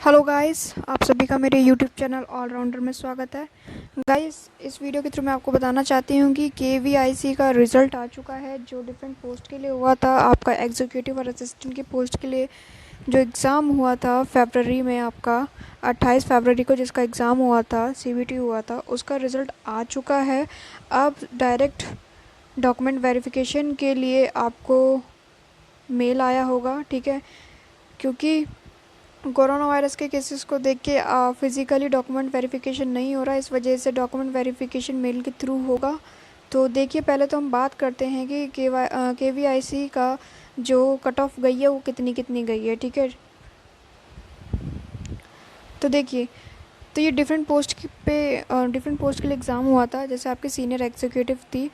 Hello guys, आप सभी का मेरे यूट्यूब चैनल ऑलराउंडर में स्वागत है। गाइस, इस वीडियो के थ्रू मैं आपको बताना चाहती हूँ कि KVIC का रिज़ल्ट आ चुका है। जो डिफरेंट पोस्ट के लिए हुआ था, आपका एग्जीक्यूटिव और असिस्टेंट की पोस्ट के लिए जो एग्ज़ाम हुआ था फरवरी में, आपका 28 फरवरी को जिसका एग्ज़ाम हुआ था, CBT हुआ था, उसका रिज़ल्ट आ चुका है। अब डायरेक्ट डॉक्यूमेंट वेरिफिकेशन के लिए आपको मेल आया होगा, ठीक है, क्योंकि कोरोना वायरस के केसेस को देख के फिज़िकली डॉक्यूमेंट वेरिफिकेशन नहीं हो रहा, इस वजह से डॉक्यूमेंट वेरिफिकेशन मेल के थ्रू होगा। तो देखिए, पहले तो हम बात करते हैं कि KVIC का जो कट ऑफ गई है वो कितनी गई है, ठीक है। तो देखिए, तो ये डिफरेंट पोस्ट के लिए एग्ज़ाम हुआ था। जैसे आपकी सीनियर एग्जीक्यूटिव थी,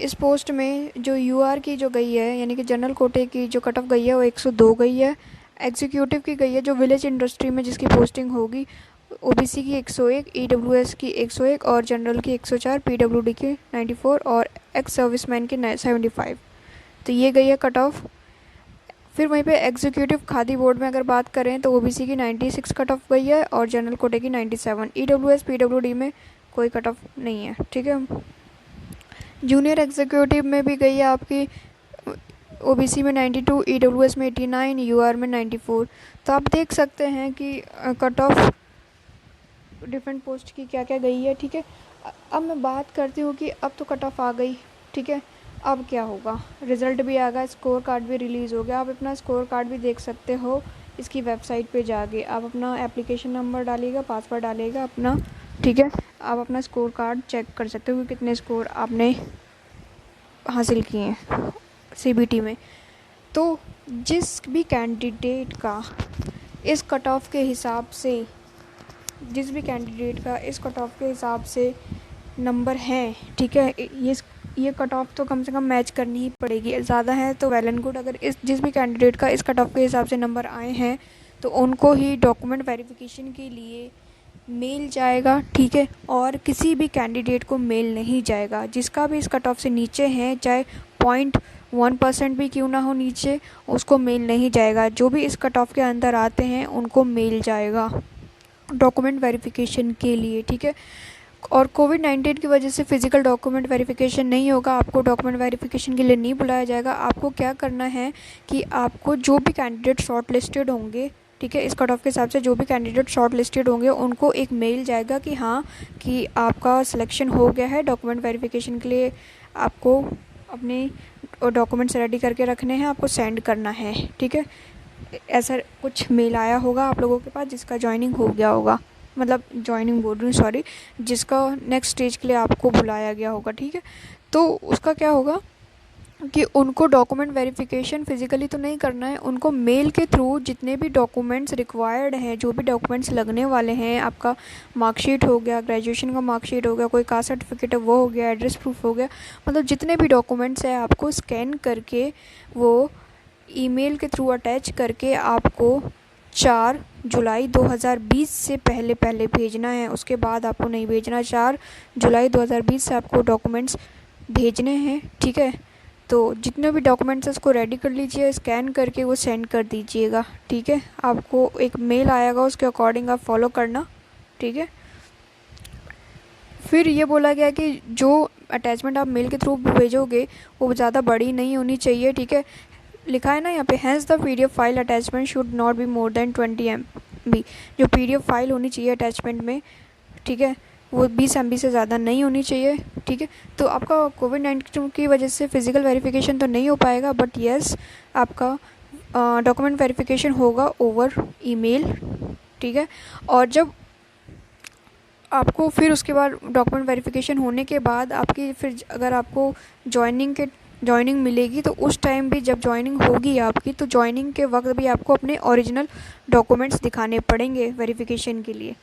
इस पोस्ट में जो UR की जो गई है, यानी कि जनरल कोटे की जो कट ऑफ गई है वो 102 गई है। एग्जीक्यूटिव की गई है जो विलेज इंडस्ट्री में जिसकी पोस्टिंग होगी, OBC की 101, EWS की 101 और जनरल की 104, PWD की 94 और एक्स सर्विसमैन की 75। तो ये गई है कट ऑफ। फिर वहीं पे एग्जीक्यूटिव खादी बोर्ड में अगर बात करें तो OBC की 96 कट ऑफ गई है और जनरल कोटे की 97। EWS PWD में कोई कट ऑफ नहीं है, ठीक है। जूनियर एग्जीक्यूटिव में भी गई है आपकी OBC में 92, EWS में 89, UR में 94। तो आप देख सकते हैं कि कट ऑफ डिफरेंट पोस्ट की क्या क्या गई है, ठीक है। अब मैं बात करती हूँ कि अब तो कट ऑफ आ गई, ठीक है, अब क्या होगा। रिज़ल्ट भी आ गया, स्कोर कार्ड भी रिलीज़ हो गया। आप अपना स्कोर कार्ड भी देख सकते हो इसकी वेबसाइट पे जाके। आप अपना एप्लीकेशन नंबर डालिएगा, पासवर्ड डालिएगा अपना, ठीक है। आप अपना स्कोर कार्ड चेक कर सकते हो कि कितने स्कोर आपने हासिल किए हैं CBT में। तो जिस भी कैंडिडेट का इस कट ऑफ के हिसाब से नंबर हैं, ठीक है, ये कट ऑफ तो कम से कम मैच करनी ही पड़ेगी। ज़्यादा है तो वेल एंड गुड। अगर जिस भी कैंडिडेट का इस कट ऑफ के हिसाब से नंबर आए हैं तो उनको ही डॉक्यूमेंट वेरिफिकेशन के लिए मेल जाएगा, ठीक है। और किसी भी कैंडिडेट को मेल नहीं जाएगा। जिसका भी इस कट ऑफ से नीचे है, चाहे 0.1% भी क्यों ना हो नीचे, उसको मेल नहीं जाएगा। जो भी इस कट ऑफ के अंदर आते हैं उनको मेल जाएगा डॉक्यूमेंट वेरिफिकेशन के लिए, ठीक है। और कोविड-19 की वजह से फ़िज़िकल डॉक्यूमेंट वेरिफिकेशन नहीं होगा। आपको डॉक्यूमेंट वेरिफिकेशन के लिए नहीं बुलाया जाएगा। आपको क्या करना है कि आपको जो भी कैंडिडेट शॉर्ट लिस्टेड होंगे, ठीक है, इस कट ऑफ के हिसाब से जो भी कैंडिडेट शॉर्ट लिस्टेड होंगे उनको एक मेल जाएगा कि हाँ, कि आपका सिलेक्शन हो गया है। डॉक्यूमेंट वेरिफिकेशन के लिए आपको अपने डॉक्यूमेंट्स रेडी करके रखने हैं, आपको सेंड करना है, ठीक है। ऐसा कुछ मेल आया होगा आप लोगों के पास जिसका ज्वाइनिंग हो गया होगा, मतलब ज्वाइनिंग बोल रही हूँ, सॉरी, जिसका नेक्स्ट स्टेज के लिए आपको बुलाया गया होगा, ठीक है। तो उसका क्या होगा कि उनको डॉक्यूमेंट वेरिफिकेशन फ़िज़िकली तो नहीं करना है, उनको मेल के थ्रू जितने भी डॉक्यूमेंट्स रिक्वायर्ड हैं, जो भी डॉक्यूमेंट्स लगने वाले हैं, आपका मार्कशीट हो गया, ग्रेजुएशन का मार्कशीट हो गया, कोई कास्ट सर्टिफिकेट है वो हो गया, एड्रेस प्रूफ हो गया, मतलब जितने भी डॉक्यूमेंट्स हैं आपको स्कैन करके वो ईमेल के थ्रू अटैच करके आपको 4 जुलाई 2020 से पहले भेजना है। उसके बाद आपको नहीं भेजना। 4 जुलाई 2020 से आपको डॉक्यूमेंट्स भेजने हैं, ठीक है। तो जितने भी डॉक्यूमेंट्स हैं उसको रेडी कर लीजिए, स्कैन करके वो सेंड कर दीजिएगा, ठीक है। आपको एक मेल आएगा, उसके अकॉर्डिंग आप फॉलो करना, ठीक है। फिर ये बोला गया कि जो अटैचमेंट आप मेल के थ्रू भेजोगे वो ज़्यादा बड़ी नहीं होनी चाहिए, ठीक है। लिखा है ना यहाँ पे, has the PDF file attachment should not be more than 20 MB। जो PDF फाइल होनी चाहिए अटैचमेंट में, ठीक है, वो 20 MB से ज़्यादा नहीं होनी चाहिए, ठीक है। तो आपका कोविड-19 की वजह से फ़िज़िकल वेरिफिकेशन तो नहीं हो पाएगा, बट येस, आपका डॉक्यूमेंट वेरिफिकेशन होगा ओवर ईमेल, ठीक है। और जब आपको फिर उसके बाद डॉक्यूमेंट वेरिफिकेशन होने के बाद आपकी फिर अगर आपको ज्वाइनिंग मिलेगी तो उस टाइम भी जब ज्वाइनिंग होगी आपकी, तो ज्वाइनिंग के वक्त भी आपको अपने ओरिजिनल डॉक्यूमेंट्स दिखाने पड़ेंगे वेरिफिकेशन के लिए।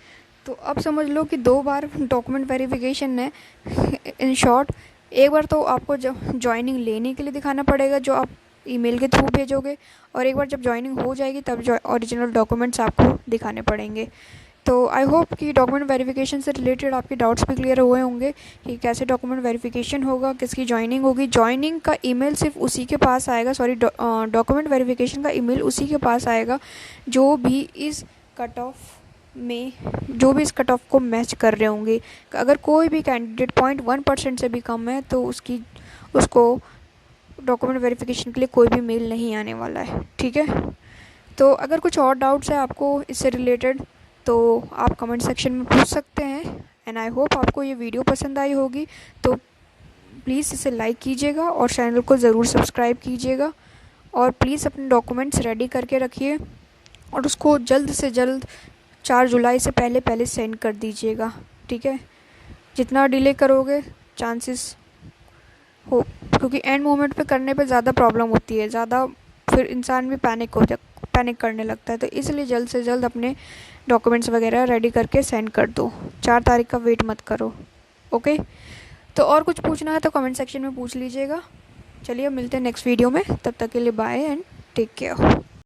तो अब समझ लो कि 2 बार डॉक्यूमेंट वेरिफिकेशन है। इन शॉर्ट, एक बार तो आपको ज्वाइनिंग लेने के लिए दिखाना पड़ेगा जो आप ईमेल के थ्रू भेजोगे, और एक बार जब ज्वाइनिंग हो जाएगी तब ओरिजिनल डॉक्यूमेंट्स आपको दिखाने पड़ेंगे। तो आई होप कि डॉक्यूमेंट वेरिफिकेशन से रिलेटेड आपके डाउट्स भी क्लियर हुए होंगे कि कैसे डॉक्यूमेंट वेरिफिकेशन होगा, किसकी ज्वाइनिंग होगी। ज्वाइनिंग का ईमेल सिर्फ उसी के पास आएगा, सॉरी, डॉक्यूमेंट वेरिफिकेशन का ईमेल उसी के पास आएगा जो भी इस कट ऑफ में जो भी इस कट ऑफ को मैच कर रहे होंगे, अगर कोई भी कैंडिडेट 0.1% से भी कम है तो उसको डॉक्यूमेंट वेरिफिकेशन के लिए कोई भी मेल नहीं आने वाला है, ठीक है। तो अगर कुछ और डाउट्स है आपको इससे रिलेटेड तो आप कमेंट सेक्शन में पूछ सकते हैं। एंड आई होप आपको ये वीडियो पसंद आई होगी, तो प्लीज़ इसे लाइक कीजिएगा और चैनल को ज़रूर सब्सक्राइब कीजिएगा। और प्लीज़ अपने डॉक्यूमेंट्स रेडी करके रखिए और उसको जल्द से जल्द 4 जुलाई से पहले सेंड कर दीजिएगा, ठीक है। जितना डिले करोगे चांसेस हो, क्योंकि एंड मोमेंट पे करने पे ज़्यादा प्रॉब्लम होती है, ज़्यादा फिर इंसान भी पैनिक करने लगता है। तो इसलिए जल्द से जल्द अपने डॉक्यूमेंट्स वगैरह रेडी करके सेंड कर दो, 4 तारीख का वेट मत करो, ओके। तो और कुछ पूछना है तो कमेंट सेक्शन में पूछ लीजिएगा। चलिए मिलते हैं नेक्स्ट वीडियो में, तब तक के लिए बाय एंड टेक केयर।